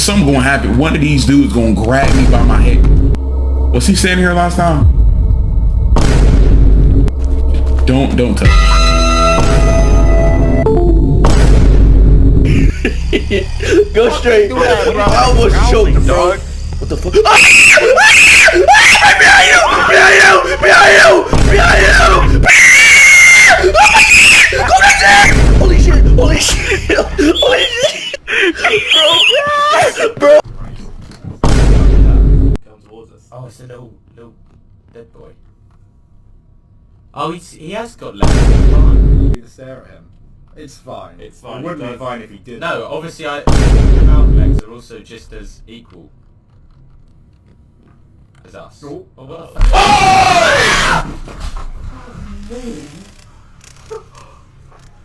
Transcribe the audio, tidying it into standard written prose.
something gonna happen. One of these dudes gonna grab me by my head. Was he standing here last time? Don't touch. Go straight. I almost choked, bro. What the fuck? Behind you! Behind you! Behind you! Behind you! Go back there! Holy shit! Holy shit! Holy shit! Bro! Come towards us. Oh, it's a little dead boy. Oh, he has got legs. It's fine. You stare at him. It's fine. It's fine. It wouldn't be fine if he did. No, obviously without legs are also just as equal as us. Oh. Oh, what the fuck?